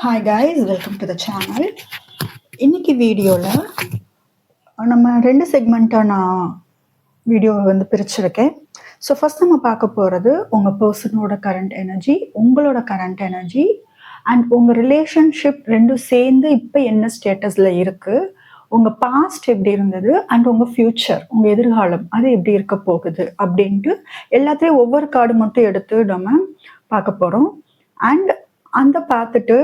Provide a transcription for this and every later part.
Hi guys, welcome to the channel. இன்னைக்கு வீடியோவில் நம்ம 2 செக்மெண்ட்டாக நான் வீடியோவை வந்து பிரிச்சிருக்கேன். ஸோ ஃபர்ஸ்ட் நம்ம பார்க்க போகிறது உங்கள் பர்சனோட கரண்ட் எனர்ஜி, உங்களோட கரண்ட் எனர்ஜி அண்ட் உங்கள் ரிலேஷன்ஷிப் ரெண்டும் சேர்ந்து இப்போ என்ன ஸ்டேட்டஸில் இருக்குது, உங்கள் பாஸ்ட் எப்படி இருந்தது அண்ட் உங்கள் ஃப்யூச்சர், உங்கள் எதிர்காலம் அது எப்படி இருக்க போகுது அப்படின்ட்டு எல்லாத்துலேயும் ஒவ்வொரு கார்டு மட்டும் எடுத்து நம்ம பார்க்க போகிறோம். அண்ட் அந்த பார்த்துட்டு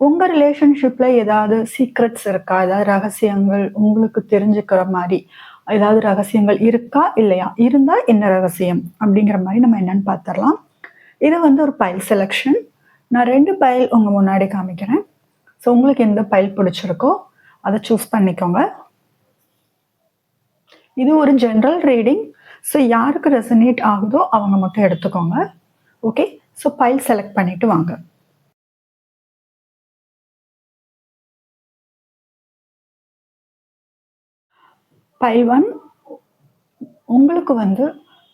உங்கள் ரிலேஷன்ஷிப்பில் ஏதாவது சீக்ரெட்ஸ் இருக்கா, ஏதாவது ரகசியங்கள் உங்களுக்கு தெரிஞ்சுக்கிற மாதிரி ஏதாவது ரகசியங்கள் இருக்கா இல்லையா, இருந்தால் என்ன ரகசியம் அப்படிங்கிற மாதிரி நம்ம என்னன்னு பார்த்துடலாம். இது வந்து ஒரு பைல் செலெக்ஷன். நான் 2 பைல் உங்கள் முன்னாடி காமிக்கிறேன். ஸோ உங்களுக்கு எந்த பைல் பிடிச்சிருக்கோ அதை சூஸ் பண்ணிக்கோங்க. இது ஒரு ஜென்ரல் ரீடிங். ஸோ யாருக்கு ரெசனேட் ஆகுதோ அவங்க மட்டும் எடுத்துக்கோங்க. ஓகே, ஸோ பைல் செலக்ட் பண்ணிட்டு வாங்க. பைல் 1 உங்களுக்கு வந்து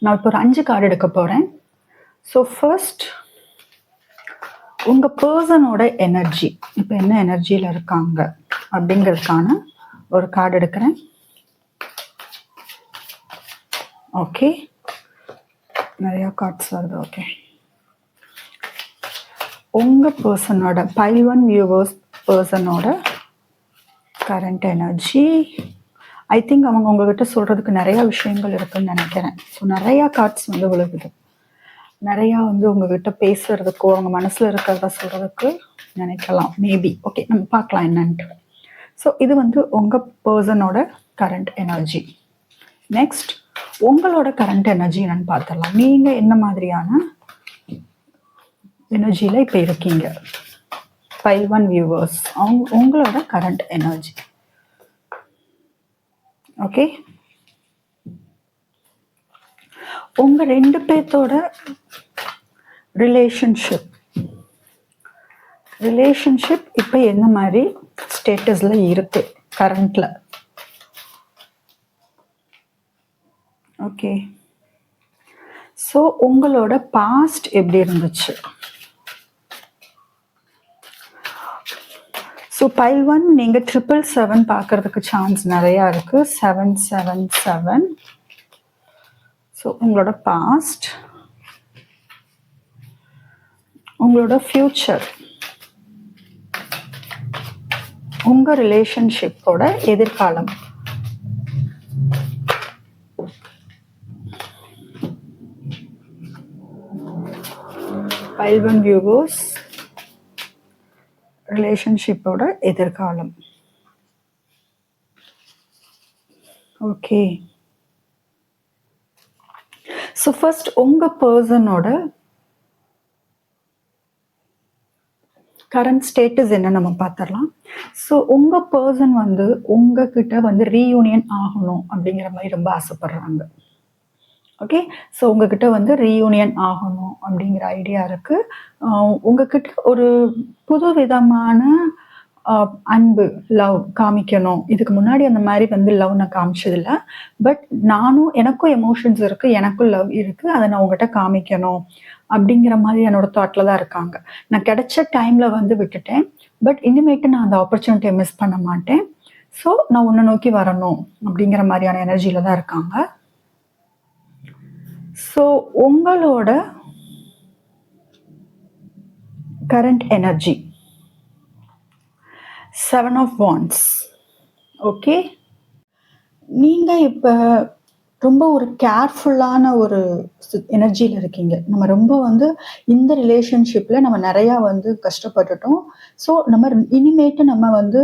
நான் இப்போ ஒரு 5 கார்டு எடுக்க போகிறேன். ஸோ ஃபர்ஸ்ட் உங்கள் பர்சனோட எனர்ஜி இப்போ என்ன எனர்ஜியில் இருக்காங்க அப்படிங்கிறதுக்கான ஒரு கார்டு எடுக்கிறேன். ஓகே, நிறையா கார்ட்ஸ் வருது. ஓகே, உங்கள் பர்சனோட பைல் 1 வியூவர்ஸ் பர்சனோட கரண்ட் எனர்ஜி. ஐ திங்க் அவங்க உங்ககிட்ட சொல்கிறதுக்கு நிறையா விஷயங்கள் இருக்குன்னு நினைக்கிறேன். ஸோ நிறையா கார்ட்ஸ் வந்து விழுகுது. நிறையா வந்து உங்ககிட்ட பேசுறதுக்கோ அவங்க மனசில் இருக்கிறத சொல்கிறதுக்கு நினைக்கலாம் மேபி. ஓகே, நம்ம பார்க்கலாம் என்னன்ட்டு. ஸோ இது வந்து உங்கள் பர்சனோட கரண்ட் எனர்ஜி. நெக்ஸ்ட் உங்களோட கரண்ட் எனர்ஜி என்னன்னு பார்த்துடலாம். நீங்கள் என்ன மாதிரியான எனர்ஜியில் இப்போ இருக்கீங்க. பைல் 1 வியூவர்ஸ் உங்களோட கரண்ட் எனர்ஜி. ஓகே, உங்க 2 பேர்த்தோட ரிலேஷன்ஷிப் இப்போ என்ன மாதிரி ஸ்டேட்டஸ்ல இருக்கு கரண்ட்ல. ஓகே, ஸோ உங்களோட பாஸ்ட் எப்படி இருந்துச்சு. ஸோ பைல் 1 நீங்கள் 777 பார்க்கறதுக்கு சான்ஸ் நிறையா இருக்குது. 777. ஸோ உங்களோட பாஸ்ட், உங்களோட ஃப்யூச்சர், உங்கள் ரிலேஷன்ஷிப்போட எதிர்காலம். பைல் 1 வியூவர்ஸ் ரிலேஷன்ஷிப்போட எதிர்காலம். ஓகே, ஸோ ஃபர்ஸ்ட் உங்கள் பர்சனோட கரண்ட் ஸ்டேட்டஸ் என்ன நம்ம பார்த்துடலாம். ஸோ உங்கள் பர்சன் வந்து உங்ககிட்ட வந்து ரீயூனியன் ஆகணும் அப்படிங்கிற மாதிரி ரொம்ப ஆசைப்படுறாங்க. ஓகே, ஸோ உங்ககிட்ட வந்து ரீயூனியன் ஆகணும் அப்படிங்கிற ஐடியா இருக்குது. உங்ககிட்ட ஒரு புது விதமான அன்பு, லவ் காமிக்கணும். இதுக்கு முன்னாடி அந்த மாதிரி வந்து லவ் நான் காமிச்சதில்லை. பட் எனக்கும் எமோஷன்ஸ் இருக்குது, எனக்கும் லவ் இருக்குது, அதை நான் உங்ககிட்ட காமிக்கணும் அப்படிங்கிற மாதிரி என்னோட தாட்டில் தான் இருக்காங்க. நான் கிடைச்ச டைமில் வந்து விட்டுட்டேன். பட் இனிமேட்டு நான் அந்த ஆப்பர்ச்சுனிட்டியை மிஸ் பண்ண மாட்டேன். ஸோ நான் உன்னை நோக்கி வரணும் அப்படிங்கிற மாதிரியான எனர்ஜியில் தான் இருக்காங்க. ஸோ உங்களோட current energy 7 of Wands. Okay, நீங்கள் இப்போ ரொம்ப ஒரு கேர்ஃபுல்லான ஒரு எனர்ஜியில் இருக்கீங்க. நம்ம ரொம்ப வந்து இந்த ரிலேஷன்ஷிப்பில் நம்ம நிறையா வந்து கஷ்டப்பட்டுட்டோம். ஸோ நம்ம இனிமேட்டு நம்ம வந்து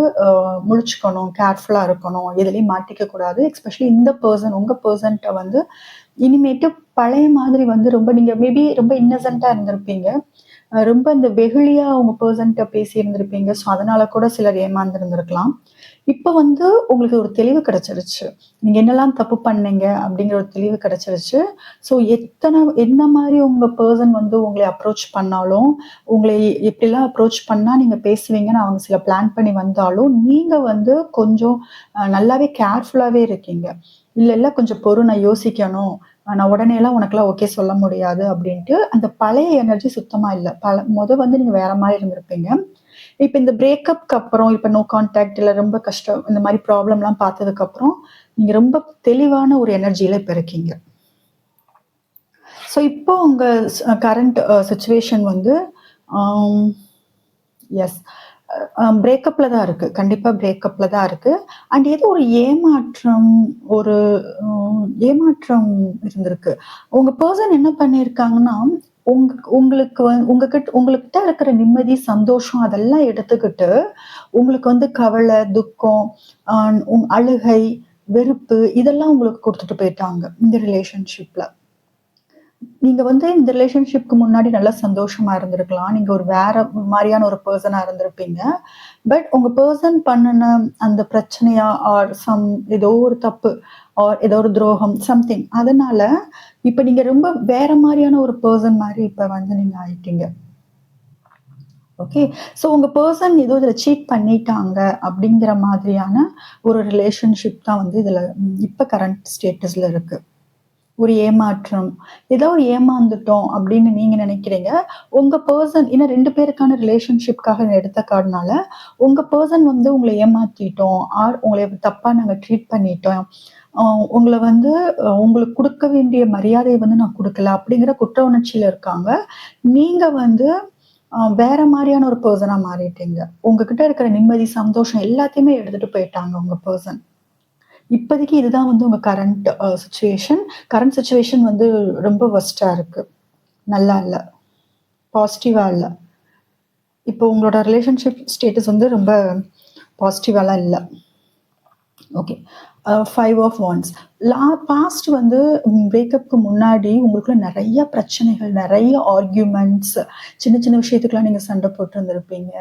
முழிச்சுக்கணும், கேர்ஃபுல்லாக இருக்கணும், எதுலேயும் மாட்டிக்கக்கூடாது. எஸ்பெஷலி இந்த பர்சன், உங்கள் பர்சன்ட்ட வந்து இனிமேட்டு பழைய மாதிரி வந்து ரொம்ப நீங்கள் மேபி ரொம்ப இன்னசென்ட்டாக இருந்திருப்பீங்க, ரொம்ப இந்த வெகுளியாக உங்கள் பர்சன்ட்ட பேசி இருந்திருப்பீங்க. ஸோ அதனால கூட சிலர் ஏமாந்துருந்துருக்கலாம். இப்போ வந்து உங்களுக்கு ஒரு தெளிவு கிடைச்சிருச்சு, நீங்கள் என்னெல்லாம் தப்பு பண்ணீங்க அப்படிங்கிற ஒரு தெளிவு கிடைச்சிருச்சு. ஸோ என்ன மாதிரி உங்கள் பர்சன் வந்து உங்களை அப்ரோச் பண்ணாலும், உங்களை எப்படிலாம் அப்ரோச் பண்ணால் நீங்கள் பேசுவீங்கன்னு அவங்க சில பிளான் பண்ணி வந்தாலும், நீங்கள் வந்து கொஞ்சம் நல்லாவே கேர்ஃபுல்லாகவே இருக்கீங்க. இல்லை கொஞ்சம் பொறு, நான் யோசிக்கணும், நான் உடனேலாம் உனக்குலாம் ஓகே சொல்ல முடியாது அப்படின்ட்டு அந்த பழைய எனர்ஜி சுத்தமாக இல்லை. வந்து நீங்கள் வேற மாதிரி இருந்திருப்பீங்க. இப்போ இந்த பிரேக்கப்க்கு அப்புறம் இப்போ நோ கான்டாக்ட் இல்லை ரொம்ப கஷ்டம் இந்த மாதிரி ப்ராப்ளம்லாம் பார்த்ததுக்கப்புறம் நீங்கள் ரொம்ப தெளிவான ஒரு எனர்ஜியில் இப்போ இருக்கீங்க. ஸோ இப்போ உங்கள் கரண்ட் சுச்சுவேஷன் வந்து எஸ் பிரேக்கப்பில் தான் இருக்குது, கண்டிப்பாக பிரேக்கப்பில் தான் இருக்குது. அண்ட் ஏதோ ஒரு ஒரு ஏமாற்றம் இருந்திருக்கு. உங்கள் பர்சன் என்ன பண்ணியிருக்காங்கன்னா, உங்களுக்கு உங்ககிட்ட இருக்கிற நிம்மதி, சந்தோஷம் அதெல்லாம் எடுத்துக்கிட்டு உங்களுக்கு வந்து கவலை, துக்கம், அழுகை, வெறுப்பு இதெல்லாம் உங்களுக்கு கொடுத்துட்டு போயிட்டாங்க இந்த ரிலேஷன்ஷிப்ல. நீங்க வந்து இந்த ரிலேஷன்ஷிப்க்கு முன்னாடி நல்லா சந்தோஷமா இருந்திருக்கலாம். நீங்க ஒரு வேற மாதிரியான ஒரு பர்சனா இருந்திருப்பீங்க. பட் உங்க பர்சன் பண்ணுன அந்த பிரச்சனையா ஆர் ஏதோ ஒரு தப்பு ஆர் ஏதோ ஒரு துரோகம் சம்திங் அதனால இப்ப நீங்க ரொம்ப வேற மாதிரியான ஒரு பர்சன் மாதிரி இப்ப வந்து நீங்க ஆயிட்டீங்க. ஓகே. ஸோ உங்க பர்சன் ஏதோ இதில் சீட் பண்ணிட்டாங்க அப்படிங்கிற மாதிரியான ஒரு ரிலேஷன்ஷிப் தான் வந்து இதில் இப்போ கரண்ட் ஸ்டேட்டஸில் இருக்கு. ஒரு ஏமாற்றம், ஏதோ ஒரு ஏமாந்துட்டோம் அப்படின்னு நீங்க நினைக்கிறீங்க. உங்க பர்சன் இன்னும் 2 பேருக்கான ரிலேஷன்ஷிப்காக எடுத்த கார்டுனால உங்க பர்சன் வந்து உங்களை ஏமாத்திட்டோம் ஆர் உங்களை தப்பா நாங்க ட்ரீட் பண்ணிட்டோம், உங்களை வந்து உங்களுக்கு கொடுக்க வேண்டிய மரியாதையை வந்து நான் கொடுக்கல அப்படிங்கிற குற்ற உணர்ச்சியில இருக்காங்க. நீங்க வந்து வேற மாதிரியான ஒரு பர்சனா மாறிட்டீங்க. உங்ககிட்ட இருக்கிற நிம்மதி, சந்தோஷம் எல்லாத்தையுமே எடுத்துட்டு போயிட்டாங்க உங்க பர்சன். இப்போதைக்கு இதுதான் வந்து உங்க கரண்ட் சிச்சுவேஷன். கரண்ட் சிச்சுவேஷன் வந்து ரொம்ப வொர்ஸ்டா இருக்கு. நல்லா இல்ல. பாசிட்டிவா இல்ல. இப்போ உங்களோட ரிலேஷன்ஷிப் ஸ்டேட்டஸ் வந்து ரொம்ப பாசிட்டிவாலாம் இல்ல. ஓகே. 5 of wants. பாஸ்ட் வந்து பிரேக்கப்க்கு முன்னாடி உங்களுக்குள்ள நிறைய பிரச்சனைகள், நிறைய ஆர்கியூமெண்ட்ஸ், சின்ன சின்ன விஷயத்துக்குலாம் நீங்க சண்டை போட்டுருந்துருப்பீங்க.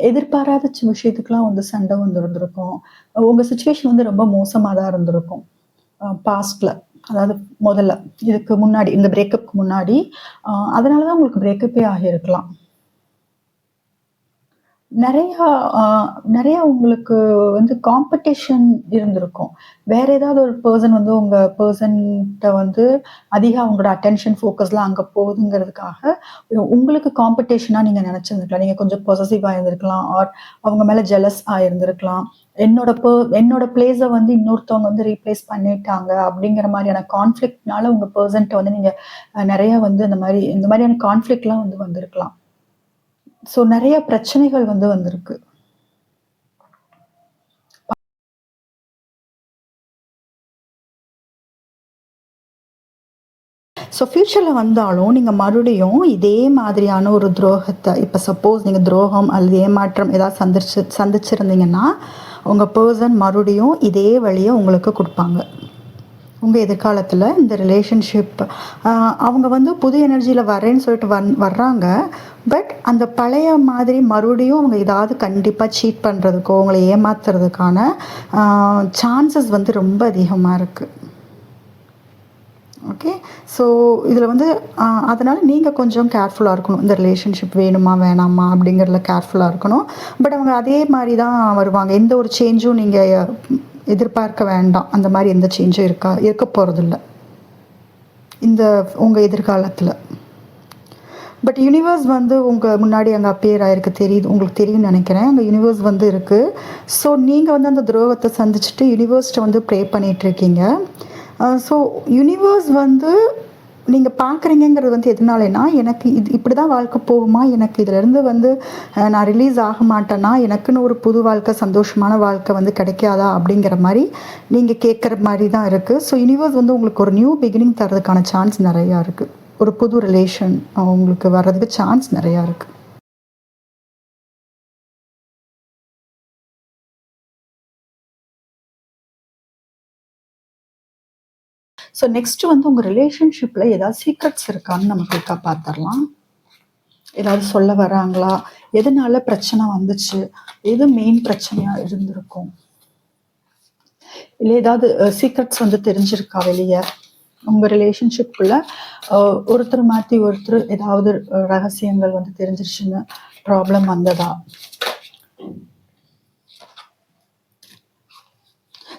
எதிர்பாராத விஷயத்துக்குலாம் வந்து சண்டை வந்துருந்துருக்கும். உங்க சிச்சுவேஷன் வந்து ரொம்ப மோசமா தான் இருந்திருக்கும் பாஸ்ட்ல. அதாவது முதல்ல இதுக்கு முன்னாடி இந்த பிரேக்கப்க்கு முன்னாடி அதனால தான் உங்களுக்கு பிரேக்கப்பே ஆகியிருக்கலாம். நிறைய உங்களுக்கு வந்து காம்படிஷன் இருந்திருக்கும். வேற ஏதாவது ஒரு பர்சன் வந்து உங்க பர்சன்கிட்ட வந்து அதிக அவங்களோட அட்டென்ஷன் ஃபோக்கஸ்லாம் அங்க போகுதுங்கிறதுக்காக உங்களுக்கு காம்படிஷனா நீங்க நினைச்சிருந்துருக்கலாம். நீங்க கொஞ்சம் பொசசிவா இருந்திருக்கலாம் ஆர் அவங்க மேல ஜெலஸ் ஆயிருந்திருக்கலாம். என்னோட பிளேஸை வந்து இன்னொருத்தவங்க வந்து ரீப்ளேஸ் பண்ணிட்டாங்க அப்படிங்கிற மாதிரியான கான்ஃப்ளிக்ட்னால உங்க பர்சன்ட்ட வந்து நீங்க நிறைய வந்து இந்த மாதிரியான கான்ஃப்ளிக்ட்லாம் வந்து வந்திருக்கலாம். ஸோ நிறைய பிரச்சனைகள் வந்து வந்திருக்கு. ஸோ ஃப்யூச்சரில் வந்தாலும் நீங்கள் மறுபடியும் இதே மாதிரியான ஒரு துரோகத்தை, இப்போ சப்போஸ் நீங்கள் துரோகம் அல்லது ஏமாற்றம் ஏதாவது சந்திச்சிருந்தீங்கன்னா உங்கள் பர்சன் மறுபடியும் இதே வழியை உங்களுக்கு கொடுப்பாங்க. உங்கள் எதிர்காலத்தில் இந்த ரிலேஷன்ஷிப் அவங்க வந்து புது எனர்ஜியில் வரேன்னு சொல்லிட்டு வர்றாங்க. பட் அந்த பழைய மாதிரி மறுபடியும் அவங்க ஏதாவது கண்டிப்பாக சீட் பண்ணுறதுக்கோ உங்களை ஏமாத்துறதுக்கான சான்சஸ் வந்து ரொம்ப அதிகமாக இருக்குது. ஓகே. ஸோ இதில் வந்து அதனால் நீங்கள் கொஞ்சம் கேர்ஃபுல்லாக இருக்கணும். இந்த ரிலேஷன்ஷிப் வேணுமா வேணாமா அப்படிங்கிறதுல கேர்ஃபுல்லாக இருக்கணும். பட் அவங்க அதே மாதிரி தான் வருவாங்க. எந்த ஒரு சேஞ்சும் நீங்கள் எதிர்பார்க்க வேண்டாம். அந்த மாதிரி எந்த சேஞ்சும் இருக்க போகிறதில்ல உங்கள் எதிர்காலத்தில். பட் யூனிவர்ஸ் வந்து உங்கள் முன்னாடி அங்கே அப்பியர் ஆகிருக்கு, உங்களுக்கு தெரியும்னு நினைக்கிறேன். அங்கே யூனிவர்ஸ் வந்து இருக்குது. ஸோ நீங்கள் வந்து அந்த துரோகத்தை சந்திச்சுட்டு யூனிவர்ஸ்ட்டை வந்து ப்ரே பண்ணிகிட்ருக்கீங்க. ஸோ யூனிவர்ஸ் வந்து நீங்கள் பார்க்குறீங்கிறது வந்து எதனாலனா, எனக்கு இப்படி தான் வாழ்க்கை போகுமா, எனக்கு இதிலேருந்து வந்து நான் ரிலீஸ் ஆக மாட்டேன்னா, எனக்குன்னு ஒரு புது வாழ்க்கை, சந்தோஷமான வாழ்க்கை வந்து கிடைக்காதா அப்படிங்கிற மாதிரி நீங்கள் கேட்குற மாதிரி தான் இருக்குது. ஸோ யூனிவர்ஸ் வந்து உங்களுக்கு ஒரு நியூ பிகினிங் தரதுக்கான சான்ஸ் நிறையா இருக்குது. ஒரு புது ரிலேஷன் உங்களுக்கு வர்றதுக்கு சான்ஸ் நிறையா இருக்குது. ஸோ நெக்ஸ்ட்டு வந்து உங்கள் ரிலேஷன்ஷிப்பில் ஏதாவது சீக்ரெட்ஸ் இருக்கான்னு நம்ம குயிக்காக பார்த்துடலாம். ஏதாவது சொல்ல வராங்களா, எதனால பிரச்சனை வந்துச்சு, எது மெயின் பிரச்சனையாக இருந்திருக்கும், இல்லை ஏதாவது சீக்ரெட்ஸ் வந்து தெரிஞ்சிருக்கா வெளியே உங்கள் ரிலேஷன்ஷிப்புக்குள்ள ஒருத்தர் மாற்றி ஒருத்தர் ஏதாவது ரகசியங்கள் வந்து தெரிஞ்சிருச்சுன்னு ப்ராப்ளம் வந்ததா?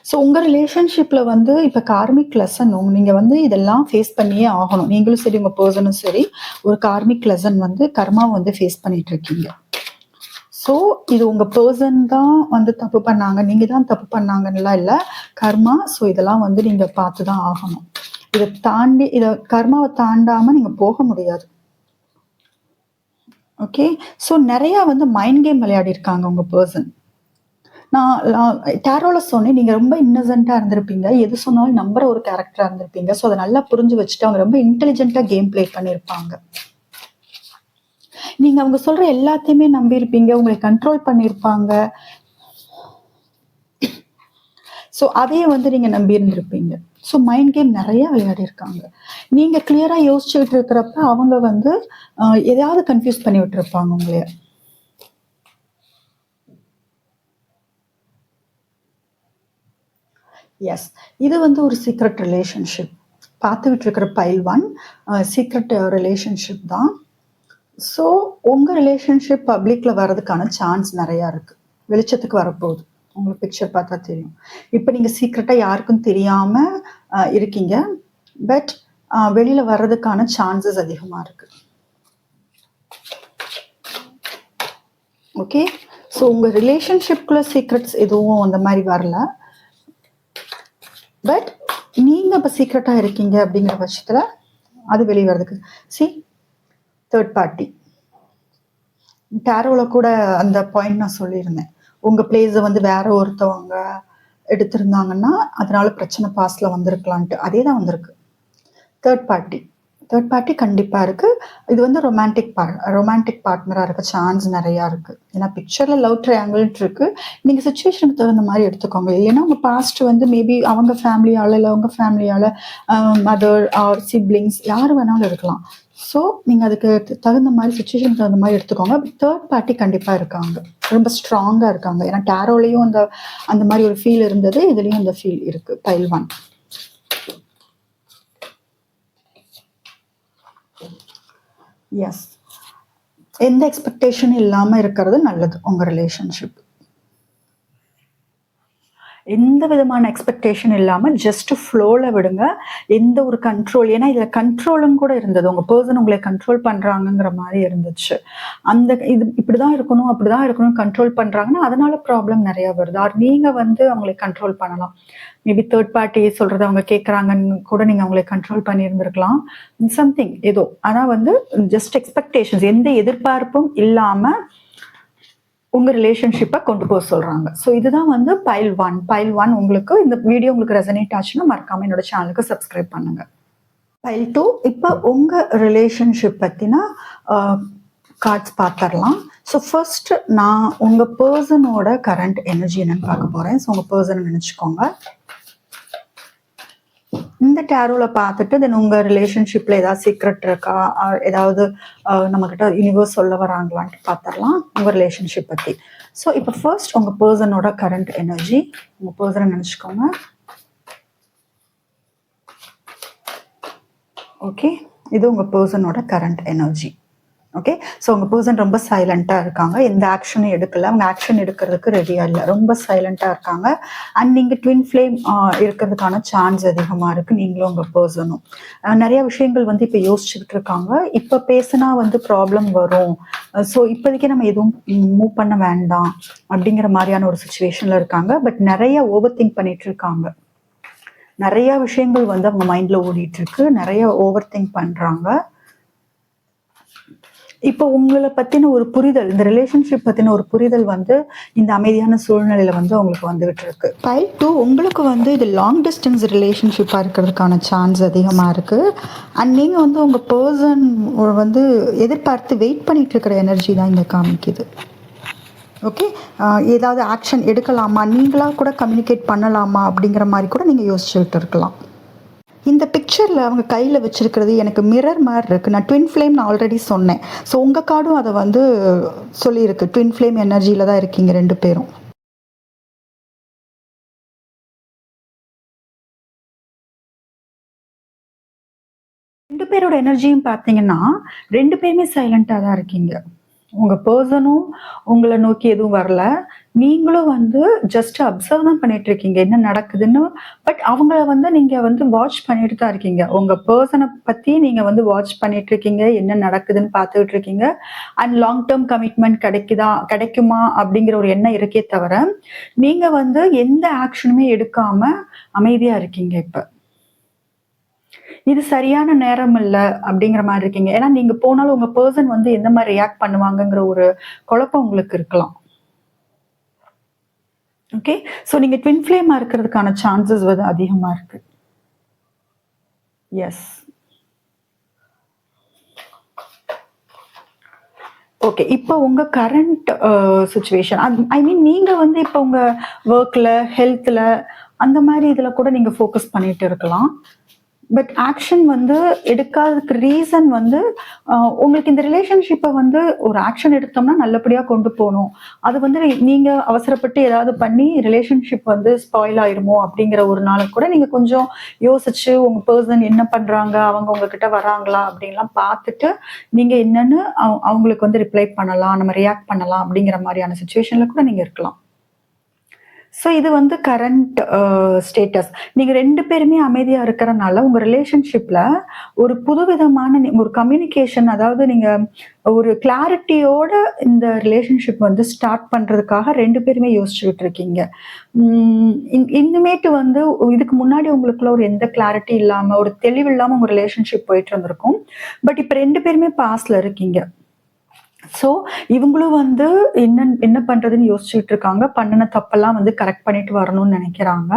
ஸோ உங்கள் ரிலேஷன்ஷிப்பில் வந்து இப்போ கார்மிக் லெசன் நீங்கள் வந்து இதெல்லாம் ஃபேஸ் பண்ணியே ஆகணும். நீங்களும் சரி உங்கள் பர்சனும் சரி ஒரு கார்மிக் லெசன் வந்து கர்மாவை வந்து ஃபேஸ் பண்ணிகிட்ருக்கீங்க. ஸோ இது உங்கள் பர்சன் தான் வந்து தப்பு பண்ணாங்க, நீங்கள் தான் தப்பு பண்ணாங்கன்னுலாம் இல்லை, கர்மா. ஸோ இதெல்லாம் வந்து நீங்கள் பார்த்து தான் ஆகணும். இதை கர்மாவை தாண்டாமல் நீங்கள் போக முடியாது. ஓகே. ஸோ நிறையா வந்து மைண்ட் கேம் விளையாடி இருக்காங்க உங்கள் பர்சன். நான் டேரோல சொன்னேன், நீங்க ரொம்ப இன்னசென்ட்டா இருந்திருப்பீங்க. எது சொன்னாலும் நம்புற ஒரு கேரக்டரா இருந்திருப்பீங்க. ஸோ அதை நல்லா புரிஞ்சு வச்சுட்டு அவங்க ரொம்ப இன்டெலிஜென்ட்டா கேம் பிளே பண்ணியிருப்பாங்க. நீங்க அவங்க சொல்ற எல்லாத்தையுமே நம்பியிருப்பீங்க. உங்களை கண்ட்ரோல் பண்ணியிருப்பாங்க. ஸோ அதையே வந்து நீங்க நம்பி இருந்திருப்பீங்க. ஸோ மைண்ட் கேம் நிறைய விளையாடி இருக்காங்க. நீங்க கிளியரா யோசிச்சுட்டு இருக்கிறப்ப அவங்க வந்து எதையாவது கன்ஃபியூஸ் பண்ணி விட்டுருப்பாங்க உங்களைய. எஸ், இது வந்து ஒரு சீக்ரெட் ரிலேஷன்ஷிப். பார்த்துக்கிட்டு இருக்கிற பைல் 1 சீக்ரெட் ரிலேஷன்ஷிப் தான். ஸோ உங்கள் ரிலேஷன்ஷிப் பப்ளிக்கில் வர்றதுக்கான சான்ஸ் நிறையா இருக்குது. வெளிச்சத்துக்கு வரப்போகுது. உங்களுக்கு பிக்சர் பார்த்தா தெரியும். இப்போ நீங்கள் சீக்ரெட்டாக யாருக்கும் தெரியாமல் இருக்கீங்க. பட் வெளியில் வர்றதுக்கான சான்சஸ் அதிகமாக இருக்குது. ஓகே. ஸோ உங்கள் ரிலேஷன்ஷிப்குள்ளே சீக்ரெட்ஸ் எதுவும் அந்த மாதிரி வரல. பட் நீங்கள் இப்போ சீக்ரெட்டாக இருக்கீங்க அப்படிங்கிற பட்சத்தில் அது வெளியே வர்றதுக்கு தேர்ட் பார்ட்டி. டேரோவில் கூட அந்த பாயிண்ட் நான் சொல்லியிருந்தேன். உங்கள் பிளேஸை வந்து வேற ஒருத்தவங்க எடுத்திருந்தாங்கன்னா அதனால பிரச்சனை பாஸ்டில் வந்திருக்கலான்ட்டு. அதே தான் வந்திருக்கு. தேர்ட் பார்ட்டி கண்டிப்பாக இருக்குது. இது வந்து ரொமான்டிக் பார்ட்னராக இருக்க சான்ஸ் நிறையா இருக்குது. ஏன்னா பிக்சரில் லவ் ட்ரையாங்கிள்ட்டு இருக்குது. நீங்கள் சுச்சுவேஷனுக்கு தகுந்த மாதிரி எடுத்துக்கோங்க. இல்லைன்னா உங்கள் பாஸ்ட் வந்து மேபி அவங்க ஃபேமிலியால் இல்லை உங்கள் ஃபேமிலியால் மதர் ஆர் சிப்ளிங்ஸ் யார் வேணாலும் இருக்கலாம். ஸோ நீங்கள் அதுக்கு தகுந்த மாதிரி சுச்சுவேஷனுக்கு தகுந்த மாதிரி எடுத்துக்கோங்க. தேர்ட் பார்ட்டி கண்டிப்பாக இருக்காங்க, ரொம்ப ஸ்ட்ராங்காக இருக்காங்க. ஏன்னா டேரோலையும் அந்த மாதிரி ஒரு ஃபீல் இருந்தது, இதுலேயும் அந்த ஃபீல் இருக்குது. பைல் 1. எஸ், எந்த எக்ஸ்பெக்டேஷனும் இல்லாமல் இருக்கிறது நல்லது. உங்கள் ரிலேஷன்ஷிப் எந்த விதமான எக்ஸ்பெக்டேஷன் இல்லாமல் ஜஸ்ட் ஃப்ளோவில் விடுங்க. எந்த ஒரு கண்ட்ரோல், ஏன்னா இதில் கண்ட்ரோலும் கூட இருந்தது. உங்கள் பர்சன் உங்களை கண்ட்ரோல் பண்ணுறாங்கங்கிற மாதிரி இருந்துச்சு. இது இப்படி தான் இருக்கணும் அப்படி தான் இருக்கணும் கண்ட்ரோல் பண்ணுறாங்கன்னா அதனால ப்ராப்ளம் நிறையா வருது. ஆர் நீங்கள் வந்து அவங்களை கண்ட்ரோல் பண்ணலாம். மேபி தேர்ட் பார்ட்டி சொல்கிறத அவங்க கேட்குறாங்கன்னு கூட நீங்கள் அவங்களை கண்ட்ரோல் பண்ணியிருந்துருக்கலாம். சம்திங் ஏதோ. ஆனால் வந்து ஜஸ்ட் எக்ஸ்பெக்டேஷன்ஸ், எந்த எதிர்பார்ப்பும் இல்லாமல் உங்கள் ரிலேஷன்ஷிப்பை கொண்டு போக சொல்கிறாங்க. ஸோ இதுதான் வந்து பைல் 1. உங்களுக்கு இந்த வீடியோ உங்களுக்கு ரெசனேட் ஆச்சுன்னா மறக்காமல் என்னோட சேனலுக்கு சப்ஸ்கிரைப் பண்ணுங்கள். பைல் 2, இப்போ உங்கள் ரிலேஷன்ஷிப் பற்றினா கார்ட்ஸ் பார்த்துடலாம். ஸோ ஃபர்ஸ்ட் நான் உங்கள் பர்சனோட கரண்ட் எனர்ஜி என்னன்னு பார்க்க போகிறேன். ஸோ உங்கள் பர்சனை நினச்சிக்கோங்க. இந்த டேரோவில் பார்த்துட்டு தென் உங்கள் ரிலேஷன்ஷிப்பில் ஏதாவது சீக்ரெட் இருக்கா, ஏதாவது நம்மக்கிட்ட யூனிவர்ஸ் சொல்ல வராங்களான்ட்டு பார்த்துடலாம் உங்கள் ரிலேஷன்ஷிப் பற்றி. ஸோ இப்போ ஃபர்ஸ்ட் உங்கள் பர்சனோட கரண்ட் எனர்ஜி, உங்கள் பர்சனை நினச்சிக்கோங்க. ஓகே, இது உங்கள் பர்சனோட கரண்ட் எனர்ஜி. ஓகே. ஸோ உங்கள் பர்சன் ரொம்ப சைலண்ட்டாக இருக்காங்க. எந்த ஆக்ஷனும் எடுக்கல. அவங்க ஆக்ஷன் எடுக்கிறதுக்கு ரெடியாக இல்லை. ரொம்ப சைலண்ட்டாக இருக்காங்க. அண்ட் நீங்கள் ட்வின் ஃப்ளேம் இருக்கிறதுக்கான சான்ஸ் அதிகமாக இருக்குது. நீங்களும் உங்கள் பர்சனும் நிறைய விஷயங்கள் வந்து இப்போ யோசிச்சுக்கிட்டு இருக்காங்க. இப்போ பேசினா வந்து ப்ராப்ளம் வரும். ஸோ இப்போதைக்கு நம்ம எதுவும் மூவ் பண்ண வேண்டாம் அப்படிங்கிற மாதிரியான ஒரு சுச்சுவேஷனில் இருக்காங்க. பட் நிறைய ஓவர் திங்க் பண்ணிட்டு இருக்காங்க. நிறைய விஷயங்கள் வந்து அவங்க மைண்டில் ஓடிட்டுருக்கு. நிறைய ஓவர் திங்க் பண்ணுறாங்க. இப்போ உங்களை பற்றின ஒரு புரிதல், இந்த ரிலேஷன்ஷிப் பற்றின ஒரு புரிதல் வந்து இந்த அமைதியான சூழ்நிலையில் வந்து உங்களுக்கு வந்துகிட்டு இருக்கு. பைல் 2, உங்களுக்கு வந்து இது லாங் டிஸ்டன்ஸ் ரிலேஷன்ஷிப்பாக இருக்கிறதுக்கான சான்ஸ் அதிகமாக இருக்குது. அண்ட் நீங்கள் வந்து உங்கள் பர்சன் வந்து எதிர்பார்த்து வெயிட் பண்ணிட்டு இருக்கிற எனர்ஜி தான் இங்கே காமிக்குது. ஓகே. ஏதாவது ஆக்ஷன் எடுக்கலாமா, நீங்களாக கூட கம்யூனிகேட் பண்ணலாமா அப்படிங்கிற மாதிரி கூட நீங்கள் யோசிச்சுக்கிட்டு இருக்கலாம். இந்த பிக்சரில் அவங்க கையில் வச்சுருக்கிறது எனக்கு மிரர் மாதிரி இருக்குது. நான் ட்வின் ஃப்ளேம் நான் ஆல்ரெடி சொன்னேன். ஸோ உங்கள் கார்டும் அதை வந்து சொல்லியிருக்கு. ட்வின் ஃப்ளேம் எனர்ஜியில் தான் இருக்கீங்க 2 பேரும். ரெண்டு பேரோட எனர்ஜியும் பார்த்தீங்கன்னா 2 பேருமே சைலண்ட்டாக தான் இருக்கீங்க. உங்க பெர்சனும் உங்கள நோக்கி எதுவும் வரல. நீங்களும் வந்து ஜஸ்ட் அப்சர்வ் தான் பண்ணிட்டு இருக்கீங்க. என்ன நடக்குதுன்னு. பட் அவங்கள வந்து நீங்க வந்து வாட்ச் பண்ணிட்டு தான் இருக்கீங்க. உங்க பெர்சன பத்தி நீங்க வந்து வாட்ச் பண்ணிட்டு இருக்கீங்க. என்ன நடக்குதுன்னு பார்த்துட்டு இருக்கீங்க. அண்ட் லாங் டெர்ம் கமிட்மெண்ட் கிடைக்குமா அப்படிங்கிற ஒரு எண்ணம் இருக்கே தவிர, நீங்க வந்து எந்த ஆக்ஷனுமே எடுக்காம அமைதியா இருக்கீங்க இப்ப. இது சரியான நேரம் இல்ல அப்படிங்கிற மாரி இருக்கீங்க. ஏன்னா நீங்க போனாலும் உங்க பெர்சன் வந்து எந்த மாரி ரியாக்ட் பண்ணுவாங்கங்கிற ஒரு குழப்பம் உங்களுக்கு இருக்கலாம். ஓகே. ஸோ நீங்க ட்வின் ஃப்ளேமா இருக்கிறதுக்கான சான்சஸ் வந்து அதிகமா இருக்கு. எஸ். ஓகே. இப்போ உங்க கரண்ட் சிச்சுவேஷன் ஐ மீன் நீங்க வந்து இப்போ உங்க வொர்க்ல, ஹெல்த்ல அந்த மாரி இதுல கூட நீங்க ஃபோக்கஸ் பண்ணிட்டு இருக்கலாம். பட் ஆக்ஷன் வந்து எடுக்காததுக்கு ரீசன் வந்து உங்களுக்கு இந்த ரிலேஷன்ஷிப்பை வந்து ஒரு ஆக்ஷன் எடுத்தோம்னா நல்லபடியா கொண்டு போகணும். அது வந்து நீங்க அவசரப்பட்டு ஏதாவது பண்ணி ரிலேஷன்ஷிப் வந்து ஸ்பாயில் ஆயிருமோ அப்படிங்கிற ஒரு நாள் கூட நீங்க கொஞ்சம் யோசிச்சு உங்க பர்சன் என்ன பண்றாங்க, அவங்க உங்ககிட்ட வராங்களா அப்படின்லாம் பார்த்துட்டு நீங்க என்னன்னு அவங்களுக்கு வந்து ரிப்ளை பண்ணலாம், நம்ம ரியாக்ட் பண்ணலாம் அப்படிங்கிற மாதிரியான சுச்சுவேஷன்ல கூட நீங்க இருக்கலாம். ஸோ இது வந்து கரண்ட் ஸ்டேட்டஸ். நீங்க 2 பேருமே அமைதியா இருக்கிறனால, உங்க ரிலேஷன்ஷிப்ல ஒரு புதுவிதமான ஒரு கம்யூனிகேஷன், அதாவது நீங்க ஒரு கிளாரிட்டியோட இந்த ரிலேஷன்ஷிப் வந்து ஸ்டார்ட் பண்றதுக்காக 2 பேருமே யோசிச்சுக்கிட்டு இருக்கீங்க. இனிமேட்டு வந்து இதுக்கு முன்னாடி உங்களுக்குள்ள ஒரு எந்த கிளாரிட்டி இல்லாம, ஒரு தெளிவு இல்லாம உங்க ரிலேஷன்ஷிப் போயிட்டு இருந்திருக்கும். பட் இப்ப 2 பேருமே பாஸ்ட்ல இருக்கீங்க. ஸோ இவங்களும் வந்து என்ன பண்றதுன்னு யோசிச்சுட்டு இருக்காங்க. பண்ணுன தப்பெல்லாம் வந்து கரெக்ட் பண்ணிட்டு வரணும்னு நினைக்கிறாங்க.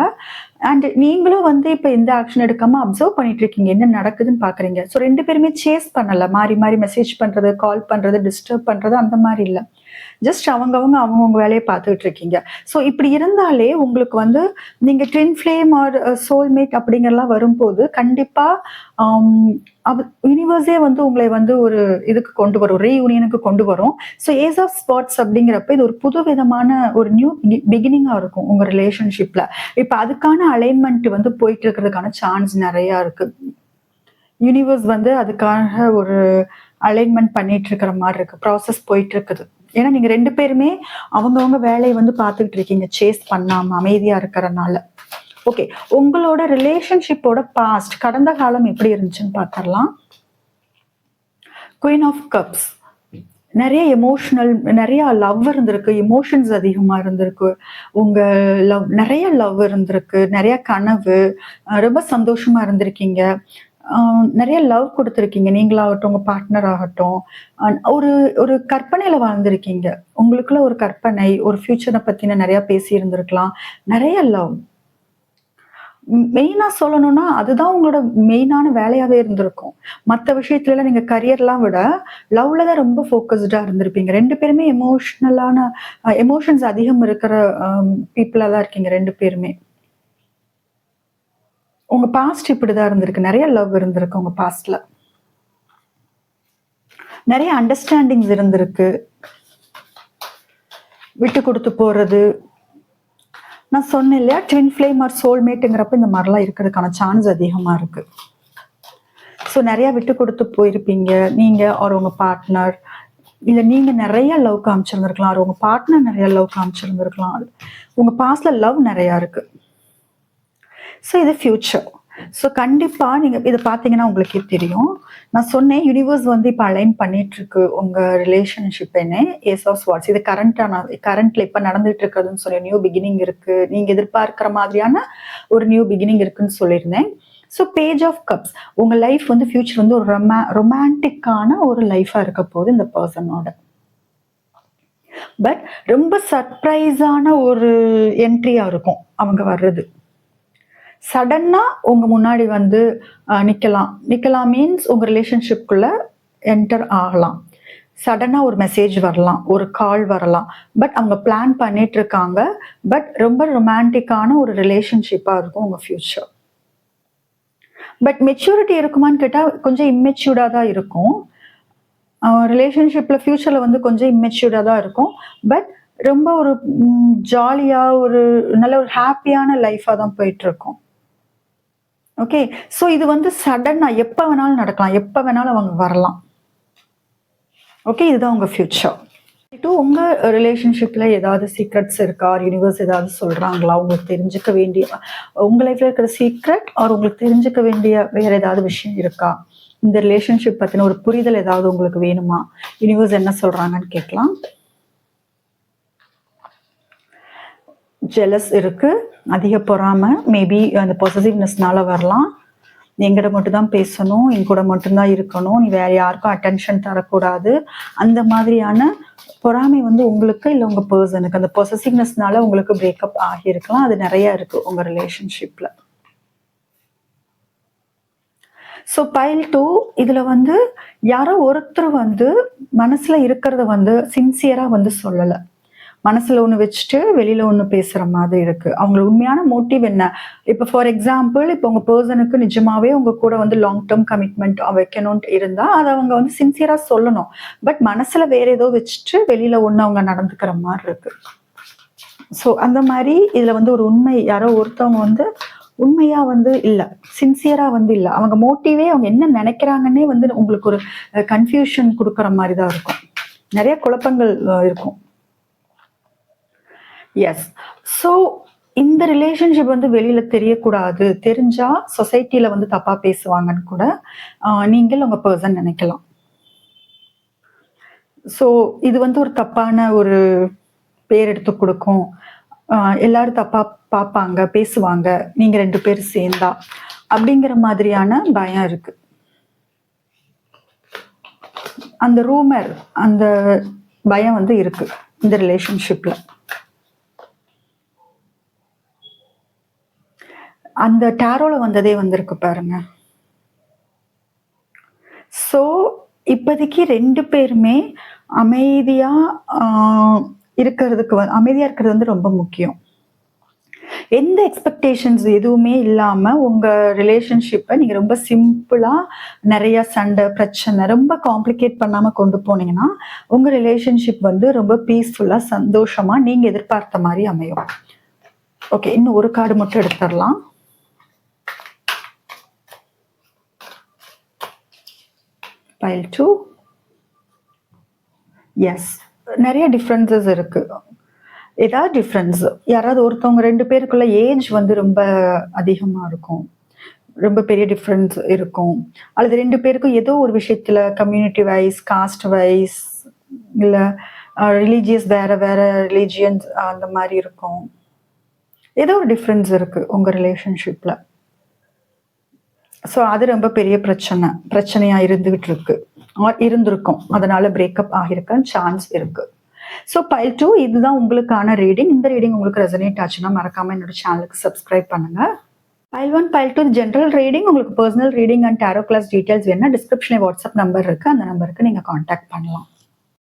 அண்ட் நீங்களும் வந்து இப்ப எந்த ஆக்ஷன் எடுக்காம அப்சர்வ் பண்ணிட்டு இருக்கீங்க. என்ன நடக்குதுன்னு பார்க்குறீங்க. ஸோ 2 பேருமே சேஸ் பண்ணல. மாறி மாறி மெசேஜ் பண்றது, கால் பண்றது, டிஸ்டர்ப் பண்றது அந்த மாரி இல்ல. ஜஸ்ட் அவங்கவங்க வேலைய பார்த்துட்டு இருக்கீங்க. ஸோ இப்படி இருந்தாலே உங்களுக்கு வந்து நீங்க ட்வின் ஃப்ளேம் ஆர் சோல்மேட் அப்படிங்கிறலாம் வரும்போது கண்டிப்பா யூனிவர்ஸே வந்து உங்களை வந்து ஒரு இதுக்கு கொண்டு வரும், ரீயூனியனுக்கு கொண்டு வரும். ஸோ ஏஸ் ஆஃப் ஸ்பாட்ஸ் அப்படிங்கிறப்ப இது ஒரு புது விதமான ஒரு நியூ பிகினிங்கா இருக்கும் உங்க ரிலேஷன்ஷிப்ல. இப்ப அதுக்கான அலைன்மெண்ட் வந்து போயிட்டு இருக்கிறதுக்கான சான்ஸ் நிறைய இருக்கு. யூனிவர்ஸ் வந்து அதுக்காக ஒரு அலைன்மெண்ட் பண்ணிட்டு இருக்கிற மாதிரி இருக்கு. ப்ராசஸ் போயிட்டு இருக்குது. ஏன்னா நீங்க 2 பேருமே அவங்கவங்க வேலையை வந்து பார்த்துக்கிட்டு இருக்கீங்க, சேஸ் பண்ணாம அமைதியா இருக்கிறனால. ஓகே. உங்களோட ரிலேஷன்ஷிப்போட பாஸ்ட், கடந்த காலம் எப்படி இருந்துச்சுன்னு பார்த்துடலாம். Queen of cups. நிறைய எமோஷனல், நிறைய லவ் இருந்திருக்கு, எமோஷன்ஸ் அதிகமா இருந்திருக்கு. உங்க நிறைய லவ் இருந்திருக்கு, நிறைய கனவு, ரொம்ப சந்தோஷமா இருந்திருக்கீங்க. நிறைய லவ் கொடுத்துருக்கீங்க. நீங்களாகட்டும், உங்க பார்ட்னர் ஆகட்டும். ஒரு ஒரு கற்பனையில வாழ்ந்திருக்கீங்க. உங்களுக்குள்ள ஒரு கற்பனை, ஒரு ஃபியூச்சரை பத்தின நிறைய பேசி இருந்திருக்கலாம். நிறைய லவ். மெயினா சொல்லணும்னா அதுதான் உங்களோட மெயினான வேலையாவே இருந்திருக்கும். மத்த விஷயத்துல நீங்க கரியர்லாம் விட லவ்ல தான் ரொம்ப ஃபோக்கஸ்டா இருந்திருப்பீங்க. 2 பேருமே எமோஷன்ஸ் அதிகம் இருக்கிற பீப்புளா தான் இருக்கீங்க 2 பேருமே. உங்க பாஸ்ட் இப்படிதான் இருந்திருக்கு. நிறைய லவ் இருந்திருக்கு உங்க பாஸ்ட்ல. நிறைய அண்டர்ஸ்டாண்டிங்ஸ் இருந்திருக்கு. விட்டு கொடுத்து போறது. நான் சொன்னேன் இல்லையா, ட்வின் ஃப்ளேம் ஆர் சோல்மேட்டுங்கிறப்ப இந்த மாதிரிலாம் இருக்கிறதுக்கான சான்ஸ் அதிகமா இருக்கு. ஸோ நிறைய விட்டு கொடுத்து போயிருப்பீங்க நீங்க ஆர் உங்க பார்ட்னர். இல்ல நீங்க நிறைய லவ் காமிச்சிருந்திருக்கலாம், ஆர் உங்க பார்ட்னர் நிறைய லவ் காமிச்சிருந்திருக்கலாம். உங்க பாஸ்ட்ல லவ் நிறைய இருக்கு. ஸோ இது ஃபியூச்சர். ஸோ கண்டிப்பா நீங்க இதை பார்த்தீங்கன்னா உங்களுக்கே தெரியும். நான் சொன்னேன் யூனிவர்ஸ் வந்து இப்போ அலைன் பண்ணிட்டு இருக்கு உங்க ரிலேஷன்ஷிப். என்ன ஏஸ் ஆஃப் ஸ்வாட்ஸ், இது கரண்ட்ல இப்ப நடந்துட்டு இருக்கிறதுன்னு சொல்லி நியூ பிகினிங் இருக்கு. நீங்க எதிர்பார்க்கிற மாதிரியான ஒரு நியூ பிகினிங் இருக்குன்னு சொல்லியிருந்தேன். ஸோ பேஜ் ஆஃப் கப்ஸ், உங்க லைஃப் வந்து ஃபியூச்சர் வந்து ஒரு ரொமான்டிக்கான ஒரு லைஃபா இருக்க போகுது இந்த பர்சனோட. பட் ரொம்ப சர்ப்ரைஸான ஒரு என்ட்ரியா இருக்கும் அவங்க வர்றது. சடனா உங்க முன்னாடி வந்து நிக்கலாம் மீன்ஸ் உங்க ரிலேஷன்ஷிப்குள்ள என்டர் ஆகலாம். சடனா ஒரு மெசேஜ் வரலாம், ஒரு கால் வரலாம். பட் அவங்க பிளான் பண்ணிட்டு இருக்காங்க. பட் ரொம்ப ரொமான்டிக்கான ஒரு ரிலேஷன்ஷிப்பா இருக்கும் உங்க ஃபியூச்சர். பட் மெச்சூரிட்டி இருக்குமான்னு கேட்டா கொஞ்சம் இம்மெச்சூர்டா தான் இருக்கும். ரிலேஷன்ஷிப்ல ஃபியூச்சர்ல வந்து கொஞ்சம் இம்மெச்சூர்டா தான் இருக்கும். பட் ரொம்ப ஒரு ஜாலியா, ஒரு நல்ல ஒரு ஹாப்பியான லைஃபா தான் போயிட்டு இருக்கும். ஓகே. ஸோ இது வந்து சடனா எப்ப வேணாலும் நடக்கலாம், எப்ப வேணாலும் அவங்க வரலாம். ஓகே. இதுதான் உங்க ஃபியூச்சர். உங்க ரிலேஷன்ஷிப்ல ஏதாவது சீக்ரெட்ஸ் இருக்கா? யூனிவர்ஸ் ஏதாவது சொல்றாங்களா? உங்களுக்கு தெரிஞ்சுக்க வேண்டிய உங்க லைஃப்ல இருக்கிற சீக்ரெட் ஆர் உங்களுக்கு தெரிஞ்சுக்க வேண்டிய வேற ஏதாவது விஷயம் இருக்கா? இந்த ரிலேஷன்ஷிப் பத்தின ஒரு புரிதல் ஏதாவது உங்களுக்கு வேணுமா? யூனிவர்ஸ் என்ன சொல்றாங்கன்னு கேட்கலாம். ஜெலஸ் இருக்கு, அதிக பொறாமை, மேபி அந்த பொசசிவ்னஸ்னால வரலாம். என்கிட்ட மட்டும் தான் பேசணும், என் கூட மட்டும்தான் இருக்கணும், நீ வேற யாருக்கும் அட்டென்ஷன் தரக்கூடாது, அந்த மாதிரியான பொறாமை வந்து உங்களுக்கு இல்லை உங்க பர்சனுக்கு அந்த பொசசிவ்னஸ்னால உங்களுக்கு பிரேக்கப் ஆகியிருக்கலாம். அது நிறைய இருக்கு உங்க ரிலேஷன்ஷிப்ல. ஸோ பைல் 2 இதுல வந்து யாரோ ஒருத்தர் வந்து மனசுல இருக்கிறத வந்து சின்சியரா வந்து சொல்லலை. மனசுல ஒன்று வச்சுட்டு வெளியில ஒன்று பேசுற மாதிரி இருக்கு. அவங்களோட உண்மையான மோட்டிவ் என்ன? இப்போ ஃபார் எக்ஸாம்பிள் இப்போ உங்க பர்சனுக்கு நிஜமாவே உங்க கூட வந்து லாங் டேர்ம் கமிட்மெண்ட் வைக்கணும்னு இருந்தா அதை அவங்க வந்து சின்சியரா சொல்லணும். பட் மனசுல வேற ஏதோ வச்சுட்டு வெளியில ஒன்று அவங்க நடந்துக்கிற மாதிரி இருக்கு. ஸோ அந்த மாதிரி இதுல வந்து ஒரு உண்மை யாரோ ஒருத்தவங்க வந்து உண்மையா வந்து இல்லை, சின்சியரா வந்து இல்லை. அவங்க மோட்டிவே அவங்க என்ன நினைக்கிறாங்கன்னே வந்து உங்களுக்கு ஒரு கன்ஃபியூஷன் கொடுக்குற மாதிரி தான் இருக்கும். நிறைய குழப்பங்கள் இருக்கும். எஸ். ஸோ இந்த ரிலேஷன்ஷிப் வந்து வெளியில தெரியக்கூடாது, தெரிஞ்சா சொசைட்டில வந்து தப்பா பேசுவாங்கன்னு கூட நீங்கள் உங்க பர்சன் நினைக்கலாம். ஸோ இது வந்து ஒரு தப்பான ஒரு பேர் எடுத்து கொடுக்கும், எல்லாரும் தப்பா பார்ப்பாங்க, பேசுவாங்க, நீங்க 2 பேரும் சேர்ந்தா அப்படிங்கிற மாதிரியான பயம் இருக்கு. அந்த ரூமர், அந்த பயம் வந்து இருக்கு இந்த ரிலேஷன்ஷிப்ல. அந்த டேரோல வந்ததே வந்திருக்கு பாருங்க. ஸோ இப்போதைக்கு 2 பேருமே அமைதியா இருக்கிறதுக்கு அமைதியா இருக்கிறது வந்து ரொம்ப முக்கியம். எந்த எக்ஸ்பெக்டேஷன்ஸ் எதுவுமே இல்லாம உங்க ரிலேஷன்ஷிப்பை நீங்க ரொம்ப சிம்பிளா நிறைய சண்டை பிரச்சனை ரொம்ப காம்ப்ளிகேட் பண்ணாம கொண்டு போனீங்கன்னா உங்க ரிலேஷன்ஷிப் வந்து ரொம்ப பீஸ்ஃபுல்லா சந்தோஷமா நீங்க எதிர்பார்த்த மாதிரி அமையும். ஓகே, இன்னும் ஒரு கார்டு மட்டும் எடுத்துடலாம். பைல் 2. எஸ், நிறைய டிஃப்ரென்சஸ் இருக்கு. ஏதாவது டிஃப்ரென்ஸ், யாராவது ஒருத்தவங்க 2 பேருக்குள்ள ஏஜ் வந்து ரொம்ப அதிகமாக இருக்கும், ரொம்ப பெரிய டிஃப்ரென்ஸ் இருக்கும். அல்லது 2 பேருக்கும் ஏதோ ஒரு விஷயத்துல கம்யூனிட்டி வைஸ், காஸ்ட் வைஸ், இல்லை ரிலீஜியஸ் வேற வேற ரிலீஜியன்ஸ் அந்த மாதிரி இருக்கும். ஏதோ ஒரு டிஃப்ரென்ஸ் இருக்கு உங்க ரிலேஷன்ஷிப்ல. ஸோ அது ரொம்ப பெரிய பிரச்சனையா இருந்துகிட்டு இருக்கு, இருந்திருக்கும். அதனால பிரேக்கப் ஆகிருக்க சான்ஸ் இருக்கு. ஸோ பைல் 2 இதுதான் உங்களுக்கான ரீடிங். இந்த ரீடிங் உங்களுக்கு ரெசனேட் ஆச்சுன்னா மறக்காம என்னோட சேனலுக்கு சப்ஸ்கிரைப் பண்ணுங்க. Pile 1, pile 2 general reading. உங்களுக்கு personal reading and tarot class details வேணும்னா டிஸ்கிரிப்ஷன்ல வாட்ஸ்அப் நம்பர் இருக்கு, அந்த நம்பருக்கு நீங்க கான்டாக்ட் பண்ணலாம்.